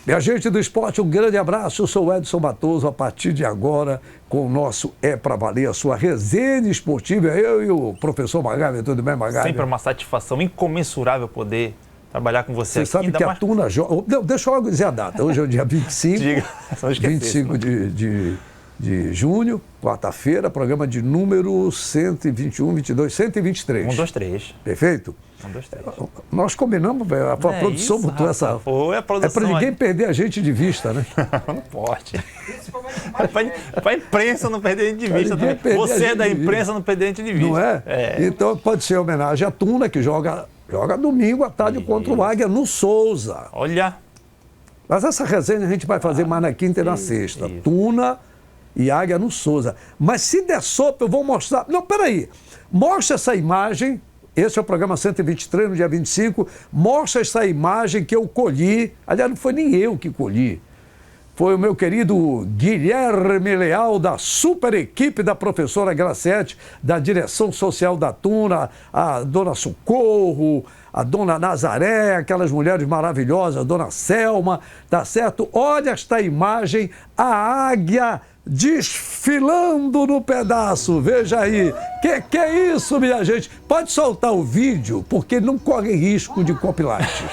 Minha gente do esporte, um grande abraço. Eu sou o Edson Matoso. A partir de agora, com o nosso É Pra Valer, a sua resenha esportiva. Eu e o professor Magávia, tudo bem, Magávia? Sempre uma satisfação incomensurável poder trabalhar com você. Você sabe que a Tuna joga... Não, deixa eu dizer a data. Hoje é o dia 25. Diga, 25 de junho, quarta-feira, programa de número 121, 22, 123. 1, 2, 3. Perfeito? 1, 2, 3. Nós combinamos, velho. A produção isso, botou essa. Foi a produção. É para ninguém perder a gente de vista, né? Não pode. Para a imprensa não perder a gente de vista também. Você é da imprensa não perder a gente de vista. Não é? Então pode ser homenagem à Tuna, que joga domingo à tarde contra o Águia no Souza. Olha. Mas essa resenha a gente vai fazer mais na quinta e na sexta. Isso. Tuna e Águia no Souza. Mas se der sopa, eu vou mostrar. Não, peraí. Mostra essa imagem. Esse é o programa 123, no dia 25. Mostra essa imagem que eu colhi. Aliás, não foi nem eu que colhi. Foi o meu querido Guilherme Leal, da super equipe da professora Gracete, da direção social da Tuna, a dona Socorro, a dona Nazaré, aquelas mulheres maravilhosas, a dona Selma, tá certo? Olha esta imagem, a águia desfilando no pedaço, veja aí. Que é isso, minha gente? Pode soltar o vídeo, porque não corre risco de copyright.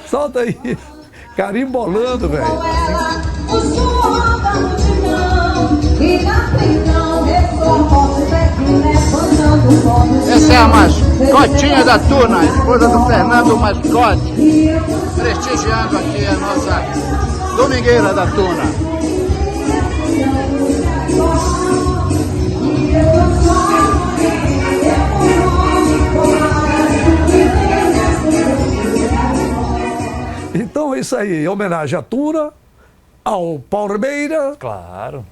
Solta aí. Carimbolando, velho. Essa é a mascotinha da Tuna, esposa do Fernando Mascote, prestigiando aqui a nossa domingueira da Tuna. Então é isso aí, em homenagem à Tuna, ao Palmeiras. Claro.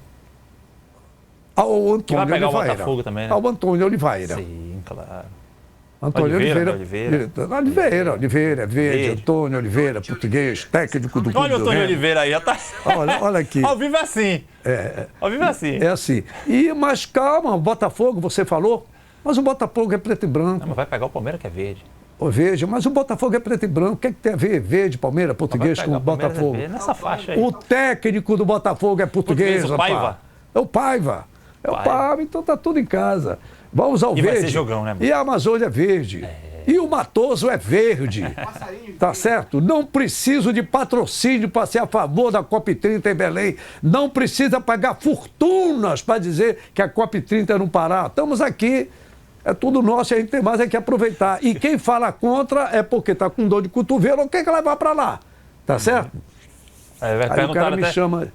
Ao Antônio que vai pegar Oliveira. O Botafogo também, né? Ao Antônio Oliveira. Sim, claro. Antônio Oliveira. Oliveira, verde, Antônio Oliveira, português, técnico do clube. Olha o Antônio Remo. Oliveira aí, já tá. Olha aqui. Ao vivo é assim. Ao vivo é assim. É assim. Mas calma, o Botafogo, você falou, mas o Botafogo é preto e branco. Não, mas vai pegar o Palmeiras que é verde. Verde, mas o Botafogo é preto e branco. O que tem a ver verde, Palmeiras, português com o Botafogo? Nessa faixa aí. O técnico do Botafogo é português, o Paiva. É o Paiva. É o Paiva, então tá tudo em casa. Vamos ao verde. Vai ser jogão, né, mano? E a Amazônia é verde. E o Matoso é verde. Tá certo? Não preciso de patrocínio para ser a favor da COP30 em Belém. Não precisa pagar fortunas para dizer que a COP30 é no Pará. Estamos aqui. É tudo nosso e a gente tem mais é que aproveitar. E quem fala contra é porque está com dor de cotovelo ou quer que levar para lá. Tá certo?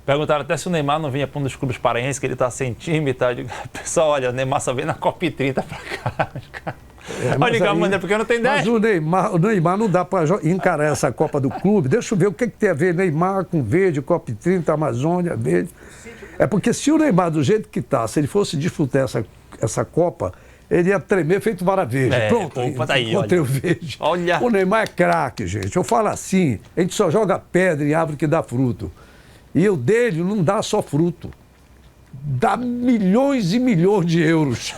Perguntaram até se o Neymar não vinha para um dos clubes paraenses, que ele está sem time e tal. Pessoal, olha, o Neymar só vem na COP30 para cá. Olha, mano, porque não tem 10. Mas o Neymar não dá para encarar essa Copa do Clube. Deixa eu ver o que tem a ver Neymar com verde, COP30, Amazônia, verde. É porque se o Neymar, do jeito que está, se ele fosse disputar essa Copa, ele ia tremer feito vara verde. Pronto, encontrei o verde. Olha. O Neymar é craque, gente. Eu falo assim, a gente só joga pedra em árvore que dá fruto. E o dele não dá só fruto. Dá milhões e milhões de euros.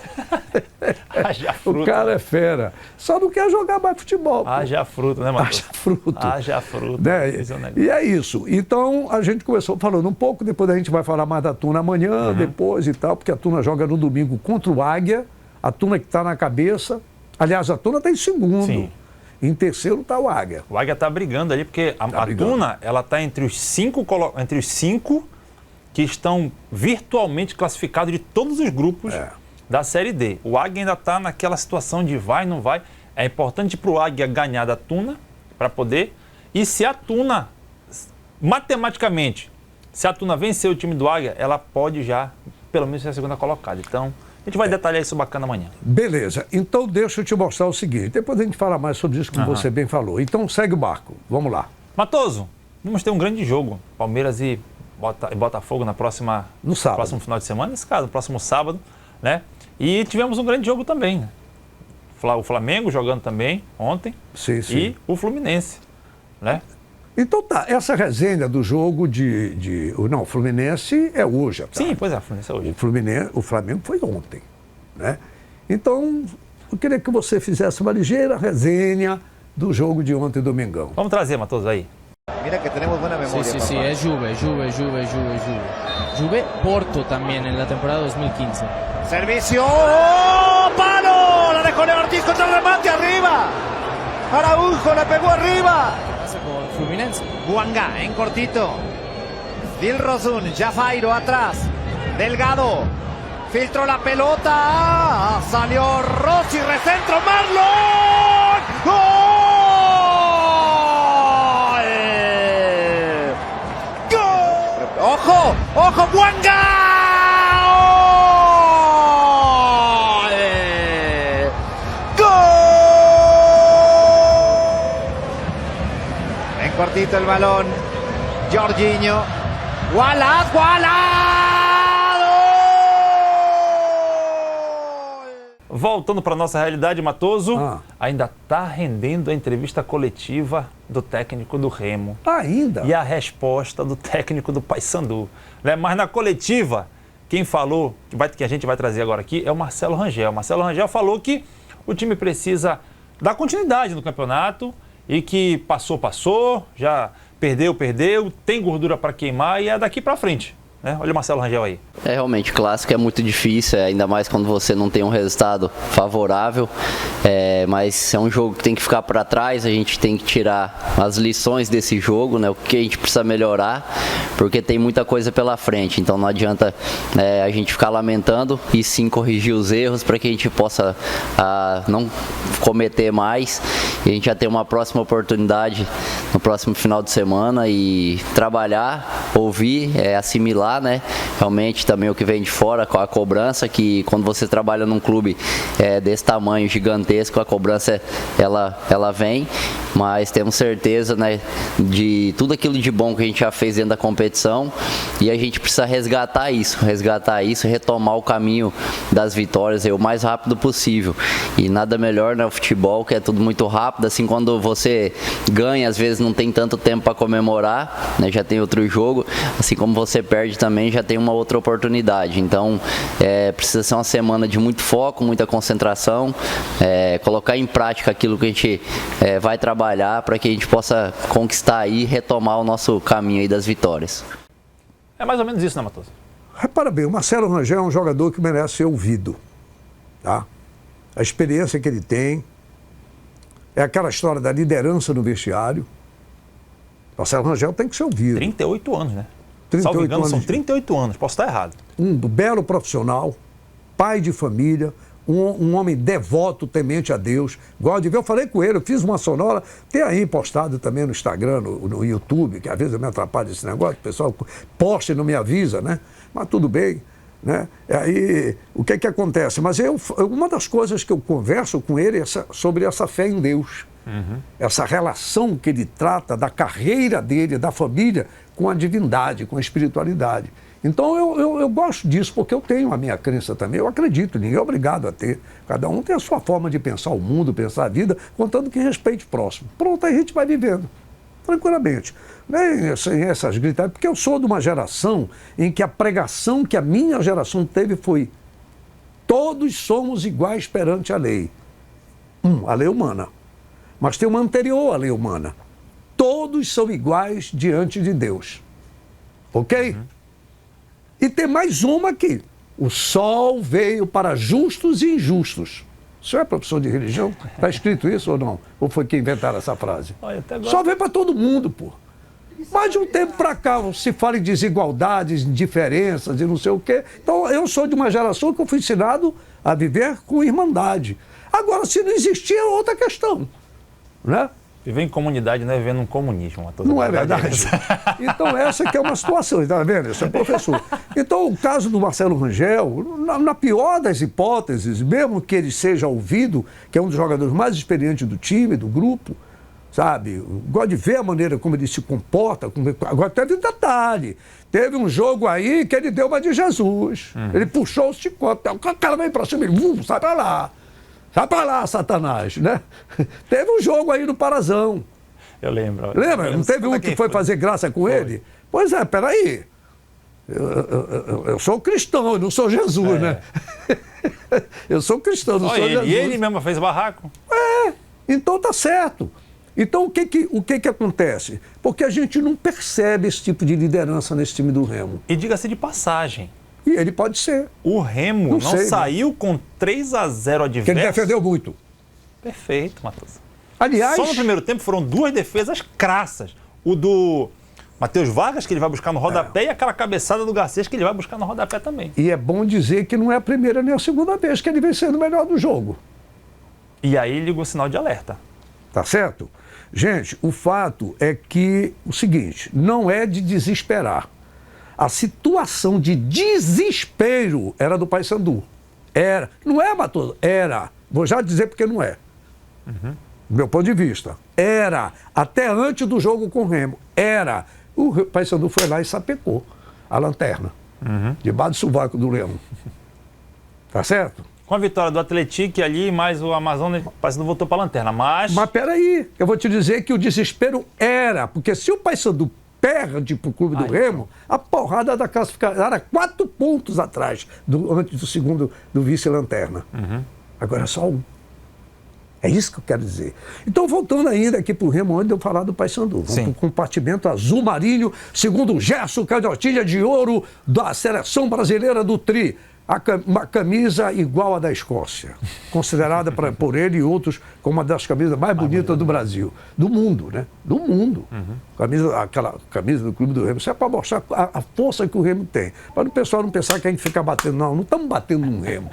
Haja fruto. O cara é fera. Só não quer jogar mais futebol. Haja fruto, né, Matheus? Haja fruto. Haja fruto. Né? E é isso. Então, a gente começou falando um pouco, depois a gente vai falar mais da Tuna amanhã, depois e tal, porque a Tuna joga no domingo contra o Águia. A Tuna que está na cabeça. Aliás, a Tuna está em segundo. Sim. Em terceiro está o Águia. O Águia está brigando ali, porque a Tuna ela está entre os cinco que estão virtualmente classificados de todos os grupos da Série D. O Águia ainda está naquela situação de vai, não vai. É importante para o Águia ganhar da Tuna para poder. E se a Tuna, matematicamente, se a Tuna vencer o time do Águia, ela pode já, pelo menos, ser a segunda colocada. Então, a gente vai detalhar isso bacana amanhã. Beleza. Então, deixa eu te mostrar o seguinte. Depois a gente fala mais sobre isso, como você bem falou. Então, segue o barco. Vamos lá. Matoso, vamos ter um grande jogo. Palmeiras e Botafogo no próximo final de semana, nesse caso, no próximo sábado, né? E tivemos um grande jogo também. O Flamengo jogando também ontem. Sim. E o Fluminense, né? Então tá, essa resenha do jogo Não, o Fluminense é hoje. Tá? Sim, pois é, o Fluminense é hoje. O Flamengo foi ontem, né? Então, eu queria que você fizesse uma ligeira resenha do jogo de ontem, domingão. Vamos trazer, Matoso, aí. Mira que tenemos buena memoria. Sí, papá. es Juve. Juve, Porto también en la temporada 2015. Servicio. ¡Oh! ¡Palo! La dejó Leo Ortiz contra el remate arriba. Araujo la pegó arriba. ¿Qué pasa con Fluminense? Guanga en cortito. Dilrosun, Jafairo atrás. Delgado. Filtró la pelota. Salió Rossi, recentro. Marlon. ¡Gol! ¡Gol! ¡Ojo! ¡Ojo! ¡Guanga! En cortito el balón. Jorginho. Wallace. Voltando para nossa realidade, Matoso, ainda está rendendo a entrevista coletiva do técnico do Remo. Ainda? E a resposta do técnico do Paysandu. Né? Mas na coletiva, quem falou, que a gente vai trazer agora aqui, é o Marcelo Rangel. Marcelo Rangel falou que o time precisa dar continuidade no campeonato e que passou, já perdeu, tem gordura para queimar e é daqui para frente. Né? Olha o Marcelo Rangel aí. Realmente, clássico é muito difícil, ainda mais quando você não tem um resultado favorável, mas é um jogo que tem que ficar para trás, a gente tem que tirar as lições desse jogo, né, o que a gente precisa melhorar, porque tem muita coisa pela frente, então não adianta a gente ficar lamentando e sim corrigir os erros para que a gente possa não cometer mais, e a gente já tem uma próxima oportunidade no próximo final de semana e trabalhar, ouvir, assimilar, né, realmente também o que vem de fora com a cobrança, que quando você trabalha num clube desse tamanho gigantesco, a cobrança ela vem, mas temos certeza, né, de tudo aquilo de bom que a gente já fez dentro da competição e a gente precisa resgatar isso, retomar o caminho das vitórias o mais rápido possível. E nada melhor, né, o futebol, que é tudo muito rápido, assim, quando você ganha, às vezes não tem tanto tempo para comemorar, né, já tem outro jogo, assim como você perde também, já tem uma outra oportunidade. Então, precisa ser uma semana de muito foco, muita concentração, colocar em prática aquilo que a gente vai trabalhar para que a gente possa conquistar e retomar o nosso caminho aí das vitórias. É mais ou menos isso, né, Matoso? Repara bem, o Marcelo Rangel é um jogador que merece ser ouvido. Tá? A experiência que ele tem é aquela história da liderança no vestiário. Marcelo Rangel tem que ser ouvido. 38 anos, né? 38 Salvo engano, anos. são 38 anos, posso estar errado. Um belo profissional, pai de família, um homem devoto, temente a Deus. Gosto de ver, eu falei com ele, eu fiz uma sonora, tem aí postado também no Instagram, no YouTube, que às vezes eu me atrapalho esse negócio, o pessoal posta e não me avisa, né? Mas tudo bem, né? Aí, o que acontece? Mas uma das coisas que eu converso com ele é sobre essa fé em Deus. Essa relação que ele trata da carreira dele, da família, com a divindade, com a espiritualidade. Então eu gosto disso, porque eu tenho a minha crença também, eu acredito, ninguém é obrigado a ter. Cada um tem a sua forma de pensar o mundo, pensar a vida, contando que respeite o próximo. Pronto, aí a gente vai vivendo, tranquilamente. Sem essas gritadas, porque eu sou de uma geração em que a pregação que a minha geração teve foi: todos somos iguais perante a lei. A lei humana. Mas tem uma anterior à lei humana. Todos são iguais diante de Deus. Ok? E tem mais uma aqui. O sol veio para justos e injustos. Isso é professor de religião? Está escrito isso ou não? Ou foi quem inventaram essa frase? Olha, até agora... Só veio para todo mundo, pô. Mas de um tempo para cá se fala em desigualdades, em diferenças e não sei o quê. Então eu sou de uma geração que eu fui ensinado a viver com irmandade. Agora, se não existir, é outra questão. Né? Viver em comunidade não é viver num comunismo. Não é verdade? Então essa que é uma situação, está vendo? Esse é o professor. Então o caso do Marcelo Rangel, na pior das hipóteses, mesmo que ele seja ouvido, que é um dos jogadores mais experientes do time, do grupo, sabe? Gosto de ver a maneira como ele se comporta. Agora teve um detalhe. Teve um jogo aí que ele deu uma de Jesus. Ele puxou o chicote. O cara veio para cima e sai para lá. Sai pra lá, Satanás, né? Teve um jogo aí no Parazão. Eu lembro. Lembra? Não teve um que foi fazer graça com ele? Pois é, peraí. Eu sou cristão, eu não sou Jesus, né? Eu sou cristão, não sou Jesus. E ele mesmo fez barraco. Então tá certo. Então, o que acontece? Porque a gente não percebe esse tipo de liderança nesse time do Remo. E diga-se de passagem, E ele pode ser. o Remo não saiu com 3-0 adverso. Porque ele defendeu muito. Perfeito, Matheus. Aliás, Só no primeiro tempo foram 2 defesas crassas. O do Matheus Vargas, que ele vai buscar no rodapé, e aquela cabeçada do Garcês, que ele vai buscar no rodapé também. e é bom dizer que não é a primeira nem a segunda vez que ele vem sendo o melhor do jogo. E aí liga o sinal de alerta. Tá certo? Gente, o fato é que o seguinte, não é de desesperar. A situação de desespero era do Paysandu. Era. Não é, Matoso? Era. Vou já dizer porque não é. Do meu ponto de vista. Era. Até antes do jogo com o Remo. Era. O Paysandu foi lá e sapecou a lanterna. Debaixo do sovaco do Leão. Tá certo? Com a vitória do Atlético ali, mais o Amazonas, o Paysandu voltou para a lanterna. Mas peraí, eu vou te dizer que o desespero era, porque se o Paysandu perde para o clube do Remo, a porrada da classificação era 4 pontos atrás, antes do segundo, do vice-lanterna. Agora é só 1. É isso que eu quero dizer. Então, voltando ainda aqui para o Remo, onde eu falar do Paysandu. Vamos para o compartimento azul marinho, segundo o Gerson Canhotinha de Ouro da Seleção Brasileira do Tri. Uma camisa igual à da Escócia, considerada por ele e outros como uma das camisas mais bonitas do Brasil, do mundo, né? Do mundo. Aquela camisa do Clube do Remo, isso é para mostrar a força que o Remo tem. Para o pessoal não pensar que a gente fica batendo, não estamos batendo no Remo.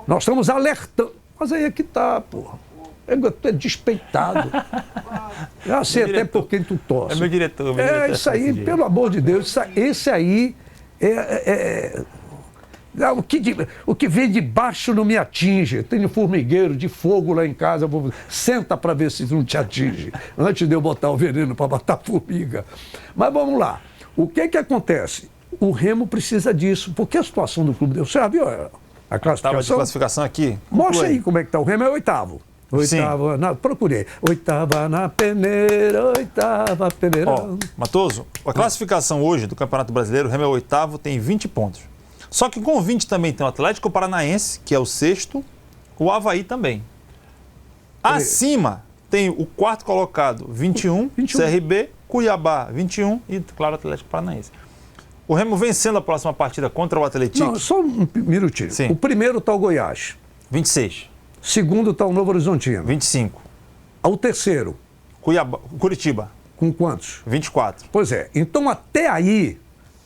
Nós estamos alertando. Mas aí é que tá, porra. É despeitado. Já sei até por quem tu torce. É meu diretor. Isso aí, pelo amor de Deus, esse aí o que vem de baixo não me atinge. Tenho formigueiro de fogo lá em casa. Senta para ver se não te atinge. Antes de eu botar o veneno para matar a formiga. Mas vamos lá. O que acontece? O Remo precisa disso. Porque a situação do clube... Você já viu a classificação? Tava de classificação aqui. Mostra aí como é que está. O Remo é 8º. Procurei. 8ª na peneira, 8ª peneira. Matoso, a classificação hoje do Campeonato Brasileiro, o Remo é 8º, tem 20 pontos. Só que com 20 também tem o Atlético Paranaense, que é o 6º, o Avaí também. Acima tem o 4º colocado, 21, CRB, Cuiabá, 21 e, claro, o Atlético Paranaense. O Remo vencendo a próxima partida contra o Atlético. Não, só um minutinho. Sim. O primeiro está o Goiás. 26. Segundo está o Novo Horizontino. 25. O terceiro. Curitiba. Com quantos? 24. Pois é. Então, até aí,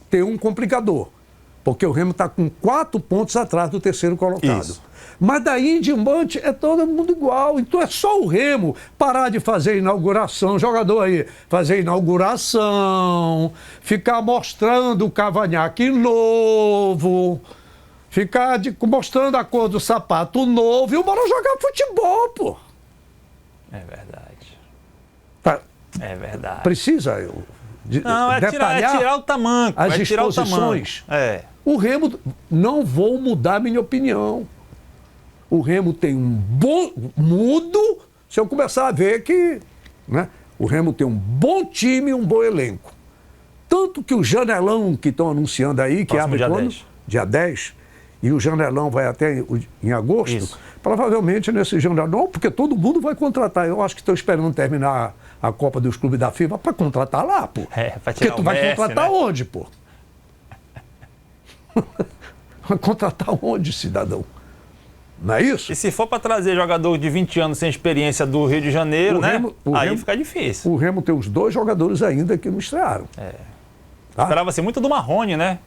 tem um complicador. Porque o Remo está com 4 pontos atrás do terceiro colocado. Isso. Mas daí em diante é todo mundo igual. Então é só o Remo parar de fazer inauguração, jogador aí, fazer inauguração, ficar mostrando o cavanhaque novo, ficar mostrando a cor do sapato novo e bora jogar futebol, pô. É verdade. Tá. É verdade. Precisa não, tirar o tamanco. As exposições. O Remo, não vou mudar minha opinião. O Remo tem um bom... Mudo se eu começar a ver que... Né, o Remo tem um bom time e um bom elenco. Tanto que o janelão que estão anunciando aí, que abre quando? Dia 10. E o janelão vai até em agosto. Isso. Provavelmente nesse janelão, porque todo mundo vai contratar. Eu acho que estão esperando terminar a Copa dos Clubes da FIFA para contratar lá, pô. Porque tu vai contratar onde, pô? Vai contratar onde, cidadão? Não é isso? E se for para trazer jogador de 20 anos sem experiência do Rio de Janeiro, aí fica difícil. O Remo tem os 2 jogadores ainda que não estrearam. Tá? Esperava-se muito do Marrone, né?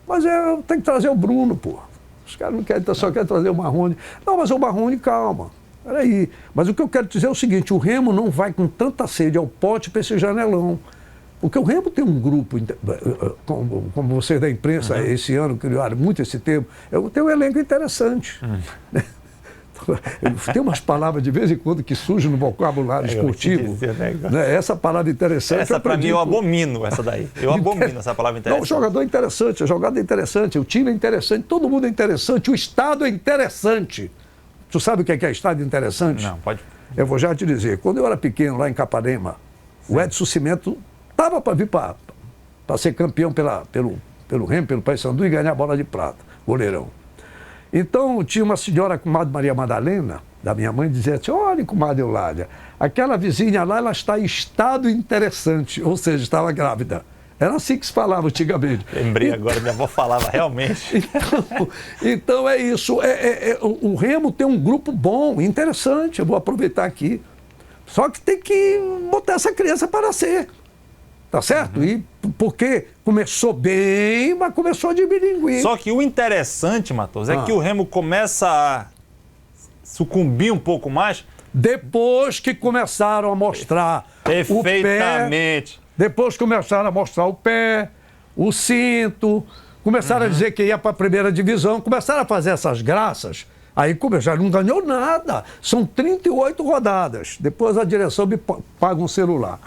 Mas tem que trazer o Bruno, pô. Os caras não querem, só querem trazer o Marrone. Não, mas o Marrone, calma. Peraí. Mas o que eu quero dizer é o seguinte, o Remo não vai com tanta sede ao pote para esse janelão. Porque o Remo tem um grupo, como vocês da imprensa esse ano criaram muito esse termo, tem um elenco interessante. Tem umas palavras de vez em quando que surgem no vocabulário esportivo. Essa palavra interessante... Essa para mim eu abomino, essa daí. Eu abomino essa palavra interessante. Não, o jogador é interessante, a jogada é interessante, o time é interessante, todo mundo é interessante, o Estado é interessante. Tu sabe o que é Estado interessante? Não, pode... Eu vou já te dizer, quando eu era pequeno lá em Capanema, o Edson Cimento estava para vir para ser campeão pelo Remo, pelo Paysandu e ganhar a bola de prata, goleirão. Então tinha uma senhora chamada Maria Madalena, da minha mãe dizia assim, olha, comadre Eulália, aquela vizinha lá, ela está em estado interessante, ou seja, estava grávida. Era assim que se falava antigamente. Lembrei agora, minha avó falava realmente. Então é isso. O Remo tem um grupo bom, interessante, eu vou aproveitar aqui. Só que tem que botar essa criança para nascer. Tá certo? E porque começou bem, mas começou a diminuir. Só que o interessante, Matoso, é que o Remo começa a sucumbir um pouco mais. Depois que começaram a mostrar Perfeitamente. o pé, depois começaram a mostrar o pé, o cinto, começaram a dizer que ia para a primeira divisão, começaram a fazer essas graças. Aí já não ganhou nada. São 38 rodadas. Depois a direção me paga um celular.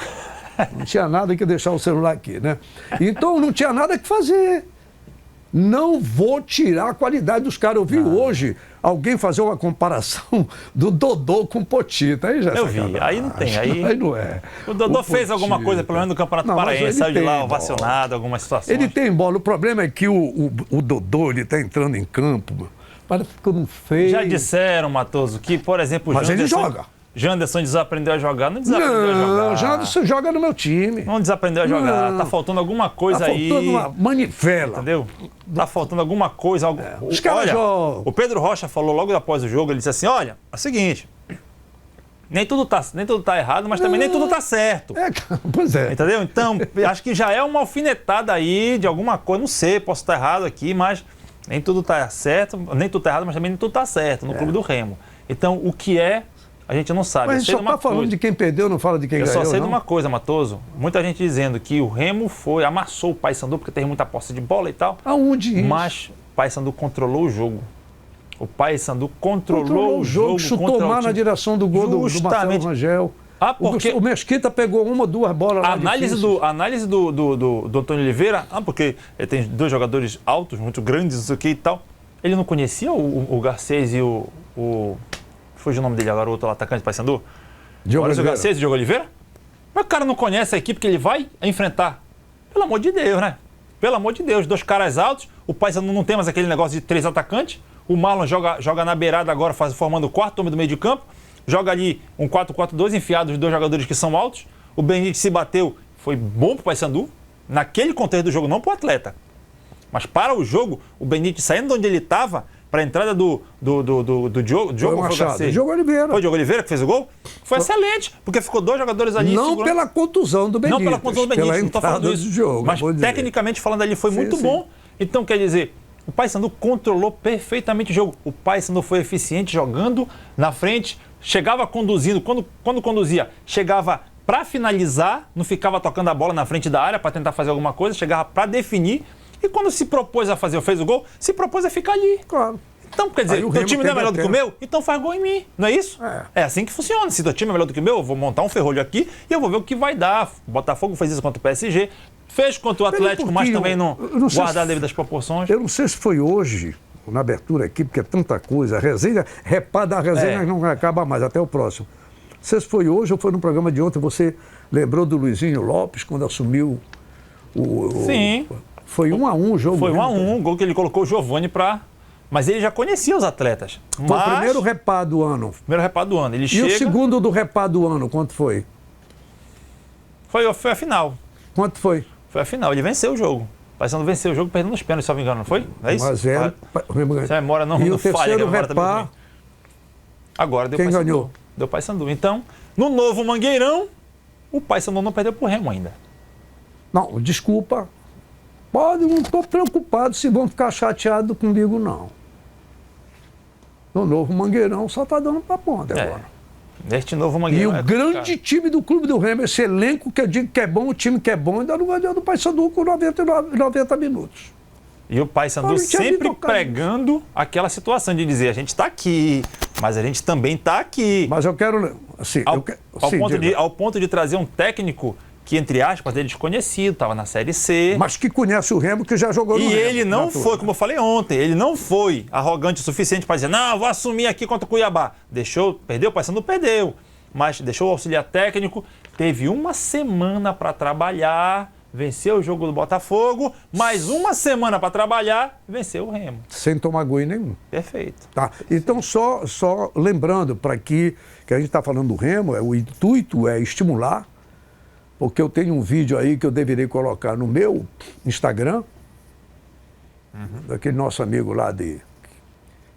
Não tinha nada que deixar o celular aqui, né? Então não tinha nada que fazer. Não vou tirar a qualidade dos caras. Eu vi hoje alguém fazer uma comparação do Dodô com o Potita. Aí já eu vi, aí não tem. Aí não é. O Dodô fez alguma coisa, pelo menos no Campeonato Paraense, saiu de lá ovacionado, algumas situações. Ele tem bola. O problema é que o Dodô, ele está entrando em campo, parece que ficando feio. Já disseram, Matoso, que, por exemplo, mas ele joga. Janderson desaprendeu a jogar, não desaprendeu a jogar. Não, Janderson joga no meu time. Não desaprendeu a jogar, tá faltando alguma coisa aí. Tá faltando uma manivela. Entendeu? Tá faltando alguma coisa. Os caras jogam. O Pedro Rocha falou logo após o jogo, ele disse assim, olha, é o seguinte, nem tudo tá errado, mas também nem tudo tá certo. Pois é. Entendeu? Então, acho que já é uma alfinetada aí de alguma coisa, não sei, posso estar errado aqui, mas nem tudo tá certo, nem tudo tá errado, mas também nem tudo tá certo no clube do Remo. Então, o que é, a gente não sabe. Mas a gente só está falando de quem perdeu, não fala de quem ganhou, Eu só sei de uma coisa, Matoso. Muita gente dizendo que o Remo amassou o Paysandu porque teve muita posse de bola e tal. Aonde isso? Mas o Paysandu controlou o jogo. O Paysandu controlou o jogo. Chutou mal na direção do gol do Marcelo Rangel. Porque o Mesquita pegou uma, duas bolas lá. A análise do Antônio Oliveira, porque ele tem dois jogadores altos, muito grandes, não sei o que e tal. Ele não conhecia o Garcês e o fugiu o nome dele agora, o outro atacante do Paysandu? Maurício Garcês e Diogo Oliveira? Mas o cara não conhece a equipe que ele vai enfrentar. Pelo amor de Deus, né? Pelo amor de Deus, dois caras altos, o Paysandu não tem mais aquele negócio de 3 atacantes, o Marlon joga na beirada agora, formando o quarto homem do meio de campo, joga ali um 4-4-2, enfiado os dois jogadores que são altos, o Benítez se bateu, foi bom pro Paysandu, naquele contexto do jogo, não pro atleta. Mas para o jogo, o Benítez saindo de onde ele estava, para a entrada do Diogo Machado. Diogo Oliveira. Foi o Diogo Oliveira que fez o gol? Foi excelente, porque ficou dois jogadores ali. Não pela contusão do Benítez. Não pela contusão do Benítez, não estou falando isso. Jogo, mas tecnicamente falando ali foi muito bom. Então, quer dizer, o Paysandu controlou perfeitamente o jogo. O Paysandu foi eficiente jogando na frente, chegava conduzindo. Quando conduzia, chegava para finalizar, não ficava tocando a bola na frente da área para tentar fazer alguma coisa, chegava para definir. E quando se propôs a fazer, fez o gol, se propôs a ficar ali. Claro. Então, quer dizer, o teu time não é melhor do que o meu? Então faz gol em mim, não é isso? É assim que funciona. Se o teu time é melhor do que o meu, eu vou montar um ferrolho aqui e eu vou ver o que vai dar. O Botafogo fez isso contra o PSG, fez contra o Atlético, mas também não guardar devidas proporções. Eu não sei se foi hoje, na abertura aqui, porque é tanta coisa. A resenha, da resenha não acaba mais, até o próximo. Não sei se foi hoje ou foi no programa de ontem, você lembrou do Luizinho Lopes, quando assumiu Sim. Foi 1-1 o jogo. Foi 1-1, gol que ele colocou o Giovani para... Mas ele já conhecia os atletas. Foi o primeiro repá do ano. Primeiro repá do ano. Ele chega... o segundo do repá do ano, quanto foi? Foi a final. Quanto foi? Foi a final. Ele venceu o jogo. O Paysandu venceu o jogo perdendo os pênaltis, se não me engano, não foi? É isso? 1-0. Se a memória não e o falha. Terceiro repá... Agora deu Quem ganhou? Deu o Paysandu. Então, no novo Mangueirão, o Paysandu não perdeu pro Remo ainda. Não, desculpa. Não estou preocupado se vão ficar chateados comigo, não. No novo Mangueirão só está dando para ponta agora. Neste novo Mangueirão. E o grande time do Clube do Remo, esse elenco que eu digo que é bom, o time que é bom, ainda não ganhou do Paysandu com 90 minutos. E o Paysandu sempre pregando aquela situação de dizer, a gente está aqui, mas a gente também está aqui. Mas eu quero... Assim, ao ponto de trazer um técnico que, entre aspas, ele desconhecido, estava na Série C. Mas que conhece o Remo, que já jogou no Remo. E ele não foi, como eu falei ontem, ele não foi arrogante o suficiente para dizer, não, vou assumir aqui contra o Cuiabá. Perdeu, o Paysandu perdeu. Mas deixou o auxiliar técnico, teve uma semana para trabalhar, venceu o jogo do Botafogo, mais uma semana para trabalhar, venceu o Remo. Sem tomar gol nenhum. Perfeito. Tá? Então, só lembrando para que a gente está falando do Remo, o intuito é estimular, porque eu tenho um vídeo aí que eu deveria colocar no meu Instagram, daquele nosso amigo lá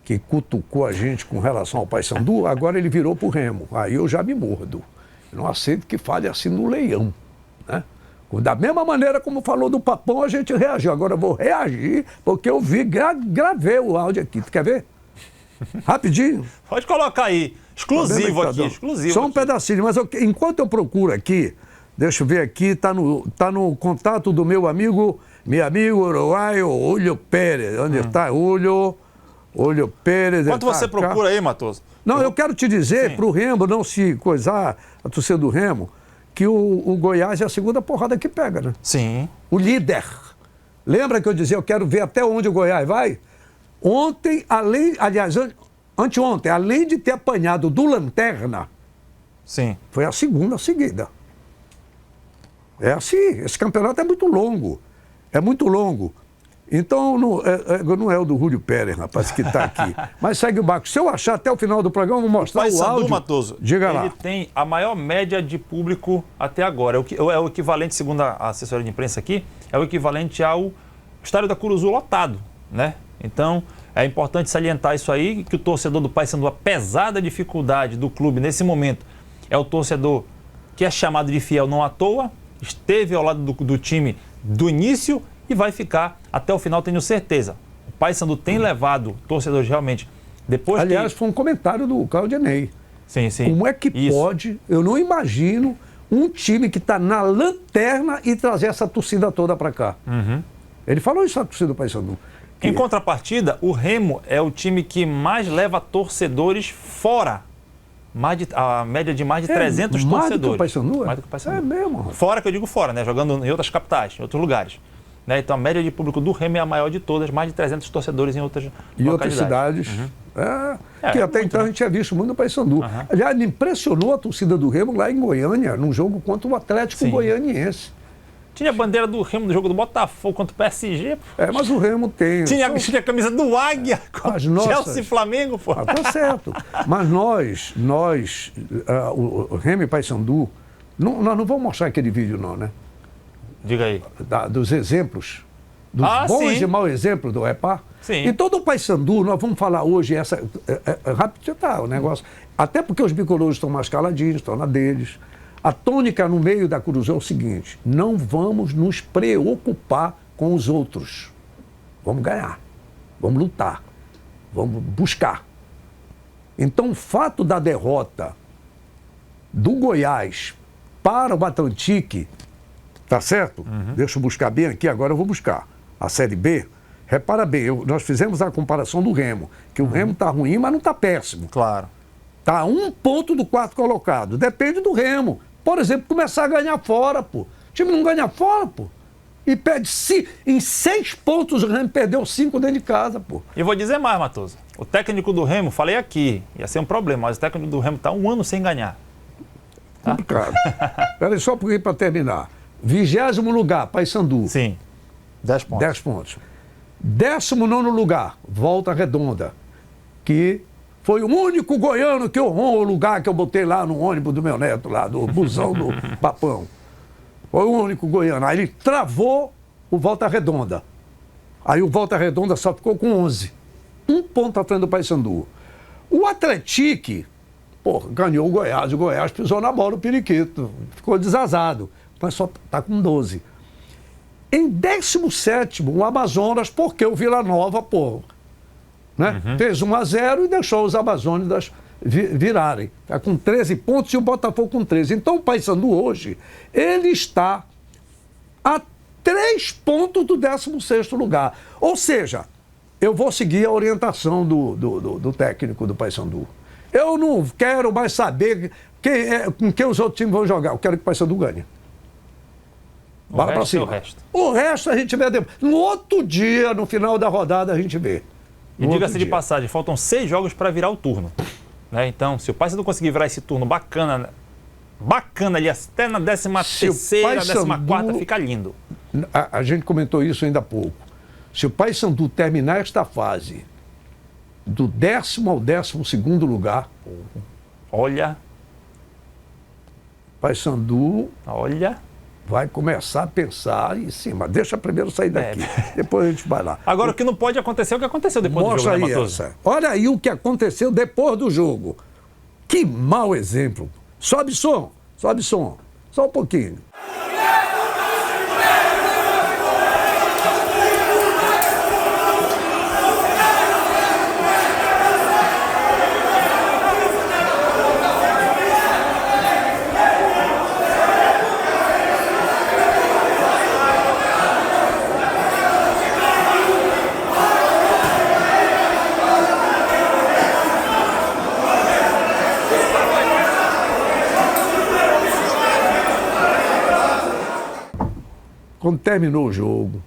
que cutucou a gente com relação ao Paysandu, agora ele virou pro Remo. Aí eu já me mordo. Eu não aceito que fale assim no leão, né? Da mesma maneira como falou do Papão, a gente reagiu. Agora eu vou reagir, porque eu vi, gravei o áudio aqui. Tu quer ver? Rapidinho. Pode colocar aí. Exclusivo aqui, exclusivo. Só um pedacinho, mas enquanto eu procuro aqui, deixa eu ver aqui, tá no contato do meu amigo uruguaio, Julio Pérez. Onde está? Julio Pérez. Enquanto você procura aí, Matoso. Não, eu quero te dizer, para o Remo não se coisar, a torcida do Remo, que o Goiás é a segunda porrada que pega, né? Sim. O líder. Lembra que eu dizia, eu quero ver até onde o Goiás vai? Ontem, anteontem, além de ter apanhado do Lanterna, sim, foi a segunda seguida. É assim, esse campeonato é muito longo. É muito longo. Então, não é o do Julio Pérez, rapaz, que está aqui. Mas segue o barco. Se eu achar até o final do programa, eu vou mostrar o áudio. Matoso, diga lá. Ele tem a maior média de público até agora. É o equivalente, segundo a assessoria de imprensa aqui, é o equivalente ao estádio da Curuzu lotado, né? Então, é importante salientar isso aí, que o torcedor do Paysandu, apesar da dificuldade do clube nesse momento, é o torcedor que é chamado de fiel não à toa, esteve ao lado do time do início e vai ficar até o final, tenho certeza. O Paysandu tem levado torcedores realmente. Depois Aliás, foi um comentário do Claudinei. Sim, sim. Como é que pode, eu não imagino, um time que está na lanterna e trazer essa torcida toda para cá. Ele falou isso à torcida do Paysandu. Em contrapartida, o Remo é o time que mais leva torcedores fora. A média de mais de 300 mais torcedores. Do que o Paysandu? Mais do que o Paysandu. É mesmo. Fora, que eu digo fora, né? Jogando em outras capitais, em outros lugares. Né? Então, a média de público do Remo é a maior de todas, mais de 300 torcedores em outras localidades. E outras cidades. Que até muito, então né? a gente tinha visto muito no Paysandu. Aliás, me impressionou a torcida do Remo lá em Goiânia, num jogo contra o Atlético Goianiense. Tinha a bandeira do Remo no jogo do Botafogo contra o PSG. Mas o Remo tem... Tinha a camisa do Águia com Chelsea e Flamengo, pô. Tá certo. Mas o Remo e Paysandu, nós não vamos mostrar aquele vídeo não, né? Diga aí. Dos exemplos, dos bons e maus exemplos do EPA. Sim. E todo o Paysandu, nós vamos falar hoje rápido o negócio. Até porque os bicolores estão mais caladinhos, estão na deles. A tônica no meio da Curuzu é o seguinte: não vamos nos preocupar com os outros. Vamos ganhar, vamos lutar, vamos buscar. Então, o fato da derrota do Goiás para o Atlantique, tá certo? Deixa eu buscar bem aqui, agora eu vou buscar. A Série B, repara bem, nós fizemos a comparação do Remo, que o Remo está ruim, mas não está péssimo. Claro. Está a 1 ponto do quarto colocado. Depende do Remo. Por exemplo, começar a ganhar fora, pô. O time não ganha fora, pô. E perde em 6 pontos, o Remo perdeu 5 dentro de casa, pô. E vou dizer mais, Matoso. O técnico do Remo, falei aqui, ia ser um problema, mas o técnico do Remo está 1 ano sem ganhar. Tá? Complicado. Peraí, só para terminar. 20º lugar, Paysandu. Sim. 10 pontos. 10 pontos. 19º lugar, Volta Redonda. Que foi o único goiano que honrou o lugar que eu botei lá no ônibus do meu neto, lá do busão do Papão. Foi o único goiano. Aí ele travou o Volta Redonda. Aí o Volta Redonda só ficou com 11. 1 ponto à frente do Paysandu. O Atlético, ganhou o Goiás pisou na bola o periquito. Ficou desazado. Mas só está com 12. Em 17º, o Amazonas, porque o Vila Nova, né? Fez 1-0 e deixou os Amazonas virarem. Está com 13 pontos e o Botafogo com 13. Então o Paysandu hoje, ele está a 3 pontos do 16º lugar. Ou seja, eu vou seguir a orientação do técnico do Paysandu. Eu não quero mais saber com quem os outros times vão jogar. Eu quero que o Paysandu ganhe. Bora pra cima. O resto a gente vê depois. No outro dia, no final da rodada, a gente vê. E diga-se de passagem, faltam 6 jogos para virar o turno. Né? Então, se o Paysandu conseguir virar esse turno bacana bacana ali, até na 13ª, 14ª, fica lindo. A gente comentou isso ainda há pouco. Se o Paysandu terminar esta fase do 10º ao 12º lugar, Olha, Paysandu olha. vai começar a pensar em cima. Deixa primeiro sair daqui, depois a gente vai lá. Agora, o que não pode acontecer é o que aconteceu depois do Mostra jogo, né, aí Matoso? essa. Olha aí o que aconteceu depois do jogo. Que mau exemplo. Sobe som, só um pouquinho. Quando terminou o jogo,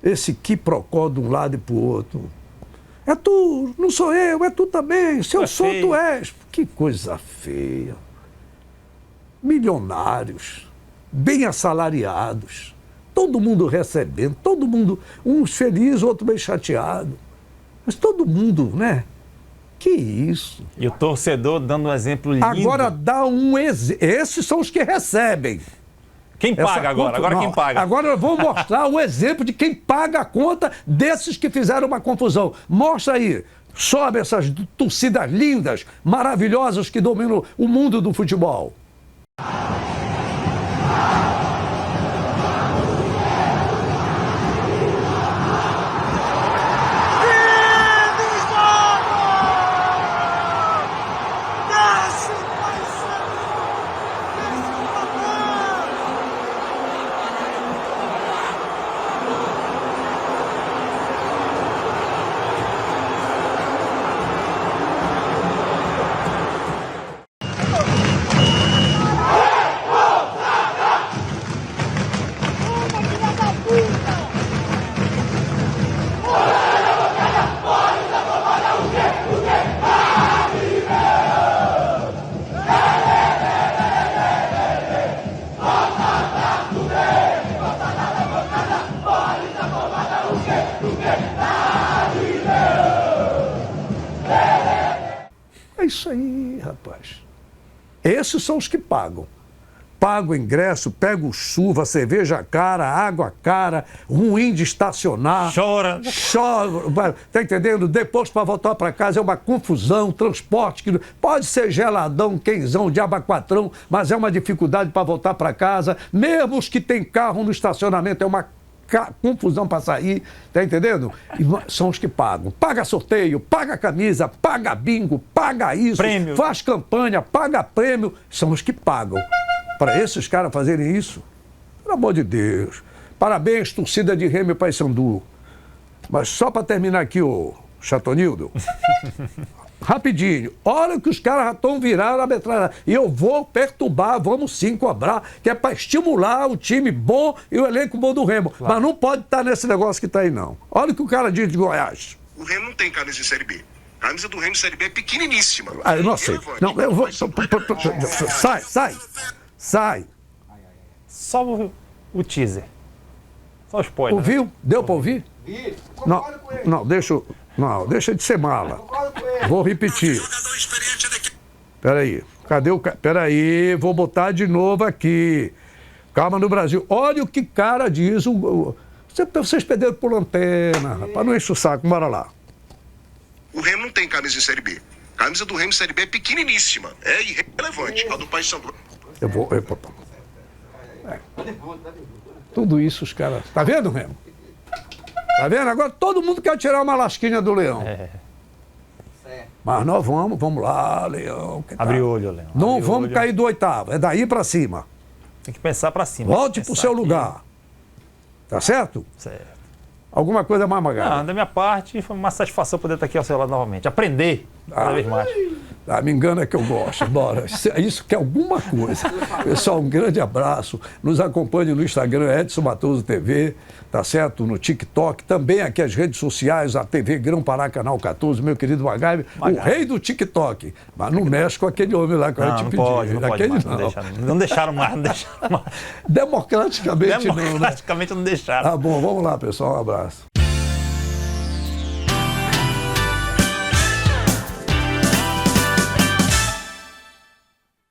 esse quiprocó de um lado e para o outro. É tu, não sou eu, é tu também. Se eu sou, tu és. Que coisa feia. Milionários, bem assalariados, todo mundo recebendo, todo mundo, uns felizes, outros bem chateados. Mas todo mundo, né? Que isso. E o torcedor dando um exemplo lindo. Agora dá um exemplo. Esses são os que recebem. Quem paga agora? Agora quem paga? Agora eu vou mostrar o exemplo de quem paga a conta desses que fizeram uma confusão. Mostra aí. Sobe essas torcidas lindas, maravilhosas que dominam o mundo do futebol. É isso aí, rapaz. Esses são os que pagam. Paga o ingresso, pega chuva, cerveja cara, água cara, ruim de estacionar. Chora. Tá entendendo? Depois para voltar para casa é uma confusão, transporte que pode ser geladão, quenzão, diabaquatrão, mas é uma dificuldade para voltar para casa. Mesmo os que têm carro no estacionamento é uma confusão para sair, tá entendendo? E são os que pagam. Paga sorteio, paga camisa, paga bingo, paga isso, prêmio, faz campanha, paga prêmio. São os que pagam. Para esses caras fazerem isso, pelo amor de Deus. Parabéns, torcida de Remo e Paysandu. Mas só para terminar aqui, ô Chatonildo, rapidinho, olha que os caras já estão virando a metralha. E eu vou perturbar, vamos sim cobrar, que é para estimular o time bom e o elenco bom do Remo. Claro. Mas não pode estar nesse negócio que está aí, não. Olha o que o cara diz de Goiás. O Remo não tem camisa de Série B. A camisa do Remo de Série B é pequeniníssima. Ah, eu não sei. Não, eu vou... Sai. Só o teaser. Só o spoiler. Ouviu? Né? Deu para ouvir? Vi. Não, deixa de ser mala. Vou repetir. Peraí. Cadê o... Peraí, vou botar de novo aqui. Calma no Brasil. Olha o que cara diz. Vocês perderam por lanterna, rapaz. Não enche o saco, bora lá. O Remo não tem camisa de Série B. A camisa do Remo de Série B é pequeniníssima. É irrelevante. A do Paysandu. Tudo isso os caras... Tá vendo, Remo? Tá vendo? Agora todo mundo quer tirar uma lasquinha do Leão. Mas nós vamos lá, Leão. Abre o olho, Leão. Não vamos cair do oitavo. É daí pra cima. Tem que pensar pra cima. Volte pro seu lugar. Tá certo? Certo. Alguma coisa mais, Magalhães? Da minha parte, foi uma satisfação poder estar aqui ao seu lado novamente. Aprender cada vez mais. Ah, me engana que eu gosto. Bora. Isso que é alguma coisa. Pessoal, um grande abraço. Nos acompanhe no Instagram, Edson Matoso TV, tá certo? No TikTok, também aqui as redes sociais, a TV Grão Pará, Canal 14, meu querido Magaive, o rei do TikTok. Mas não mexe com aquele homem lá que eu te pedi. Não pode mais, não deixaram mais. Democraticamente não, né? Democraticamente não deixaram. Tá bom, vamos lá, pessoal. Um abraço.